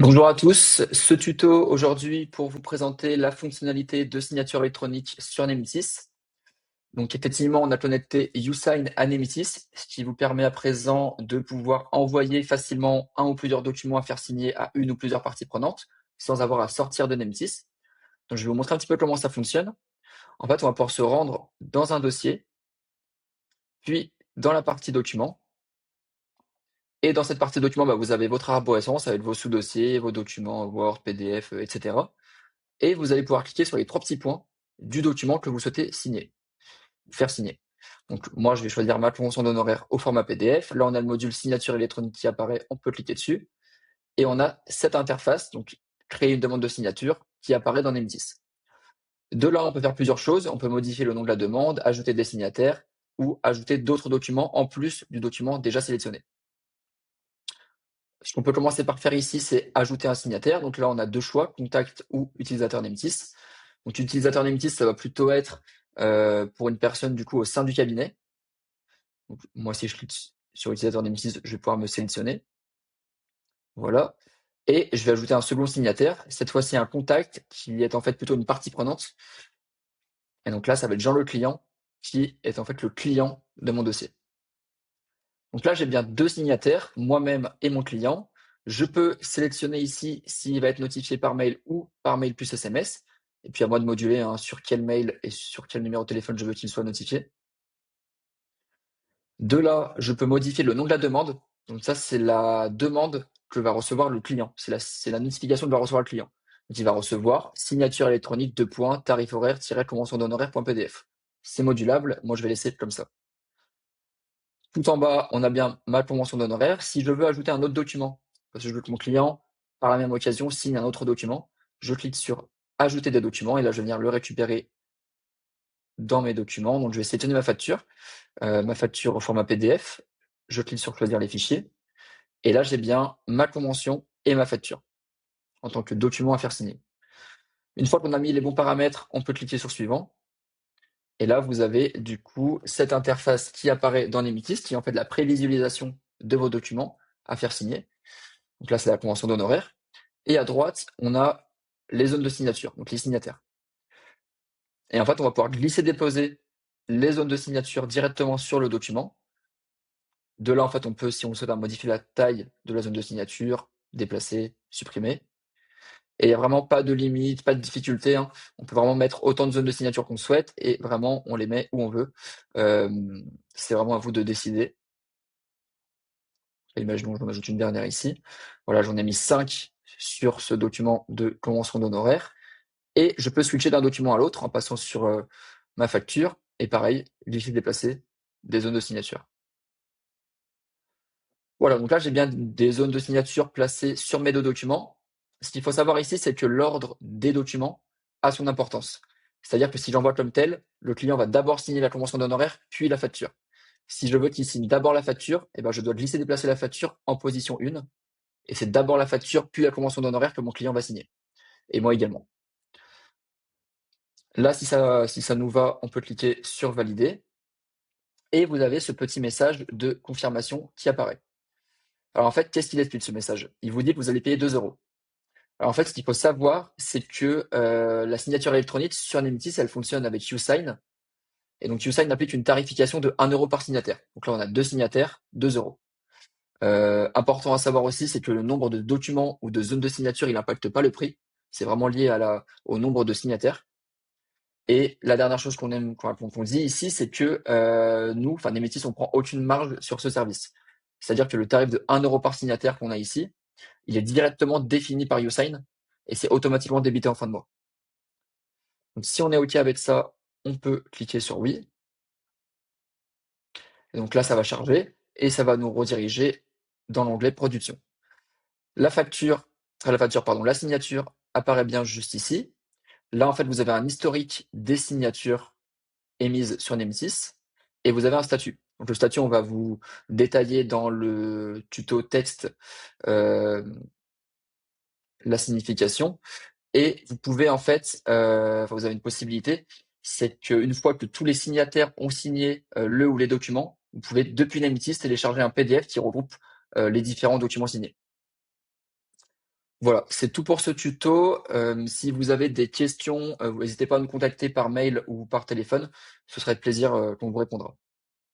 Bonjour à tous, ce tuto aujourd'hui pour vous présenter la fonctionnalité de signature électronique sur Nemesis. Donc effectivement, on a connecté uSign à Nemesis, ce qui vous permet à présent de pouvoir envoyer facilement un ou plusieurs documents à faire signer à une ou plusieurs parties prenantes, sans avoir à sortir de Nemesis. Donc je vais vous montrer un petit peu comment ça fonctionne. En fait, on va pouvoir se rendre dans un dossier, puis dans la partie documents. Et dans cette partie documents, vous avez votre arborescence avec vos sous-dossiers, vos documents Word, PDF, etc. Et vous allez pouvoir cliquer sur les trois petits points du document que vous souhaitez faire signer. Donc moi, je vais choisir ma convention d'honoraires au format PDF. Là, on a le module signature électronique qui apparaît, on peut cliquer dessus. Et on a cette interface, donc créer une demande de signature, qui apparaît dans M10. De là, on peut faire plusieurs choses. On peut modifier le nom de la demande, ajouter des signataires ou ajouter d'autres documents en plus du document déjà sélectionné. Ce qu'on peut commencer par faire ici, c'est ajouter un signataire. Donc là, on a deux choix, contact ou utilisateur Nemesis. Donc utilisateur Nemesis, ça va plutôt être pour une personne du coup au sein du cabinet. Donc, moi, si je clique sur utilisateur Nemesis, je vais pouvoir me sélectionner. Voilà. Et je vais ajouter un second signataire, cette fois-ci un contact qui est en fait plutôt une partie prenante. Et donc là, ça va être Jean le client, qui est en fait le client de mon dossier. Donc là, j'ai bien deux signataires, moi-même et mon client. Je peux sélectionner ici s'il va être notifié par mail ou par mail plus SMS. Et puis à moi de moduler sur quel mail et sur quel numéro de téléphone je veux qu'il soit notifié. De là, je peux modifier le nom de la demande. Donc ça, c'est la demande que va recevoir le client. C'est la notification que va recevoir le client. Donc il va recevoir signature électronique, tarif horaire, convention d'honoraires.pdf. C'est modulable. Moi, je vais laisser comme ça. Tout en bas, on a bien ma convention d'honoraires. Si je veux ajouter un autre document, parce que je veux que mon client, par la même occasion, signe un autre document, je clique sur ajouter des documents et là, je vais venir le récupérer dans mes documents. Donc, je vais sélectionner ma facture au format PDF. Je clique sur choisir les fichiers et là, j'ai bien ma convention et ma facture en tant que document à faire signer. Une fois qu'on a mis les bons paramètres, on peut cliquer sur suivant. Et là, vous avez du coup cette interface qui apparaît dans Nemesis, qui est en fait la prévisualisation de vos documents à faire signer. Donc là, c'est la convention d'honoraires. Et à droite, on a les zones de signature, donc les signataires. Et en fait, on va pouvoir glisser-déposer les zones de signature directement sur le document. De là, en fait, on peut, si on souhaite, modifier la taille de la zone de signature, déplacer, supprimer. Et il n'y a vraiment pas de limite, pas de difficulté. On peut vraiment mettre autant de zones de signature qu'on souhaite et vraiment, on les met où on veut. C'est vraiment à vous de décider. Imaginons que j'en ajoute une dernière ici. Voilà, j'en ai mis 5 sur ce document de convention d'honoraires. Et je peux switcher d'un document à l'autre en passant sur ma facture. Et pareil, glisser, déplacer des zones de signature. Voilà, donc là, j'ai bien des zones de signature placées sur mes deux documents. Ce qu'il faut savoir ici, c'est que l'ordre des documents a son importance. C'est-à-dire que si j'envoie comme tel, le client va d'abord signer la convention d'honoraires, puis la facture. Si je veux qu'il signe d'abord la facture, je dois glisser déplacer la facture en position 1. Et c'est d'abord la facture, puis la convention d'honoraires que mon client va signer. Et moi également. Là, si ça nous va, on peut cliquer sur valider. Et vous avez ce petit message de confirmation qui apparaît. Alors en fait, qu'est-ce qu'il explique ce message? Il vous dit que vous allez payer 2 €. Alors en fait, ce qu'il faut savoir, c'est que la signature électronique sur Nemesis, elle fonctionne avec uSign. Et donc uSign applique une tarification de 1 € par signataire. Donc là, on a 2 signataires, 2 €. Important à savoir aussi, c'est que le nombre de documents ou de zones de signature, il n'impacte pas le prix. C'est vraiment lié au nombre de signataires. Et la dernière chose qu'on dit ici, c'est que nous, enfin Nemesis, on prend aucune marge sur ce service. C'est-à-dire que le tarif de 1 € par signataire qu'on a ici, il est directement défini par uSign et c'est automatiquement débité en fin de mois. Donc si on est OK avec ça, on peut cliquer sur oui. Et donc là, ça va charger et ça va nous rediriger dans l'onglet production. La signature apparaît bien juste ici. Là, en fait, vous avez un historique des signatures émises sur Nemesis et vous avez un statut. Donc le statut, on va vous détailler dans le tuto texte la signification. Et vous pouvez en fait, vous avez une possibilité, c'est qu'une fois que tous les signataires ont signé le ou les documents, vous pouvez depuis Nemesis télécharger un PDF qui regroupe les différents documents signés. Voilà, c'est tout pour ce tuto. Si vous avez des questions, n'hésitez pas à nous contacter par mail ou par téléphone. Ce serait avec plaisir qu'on vous répondra.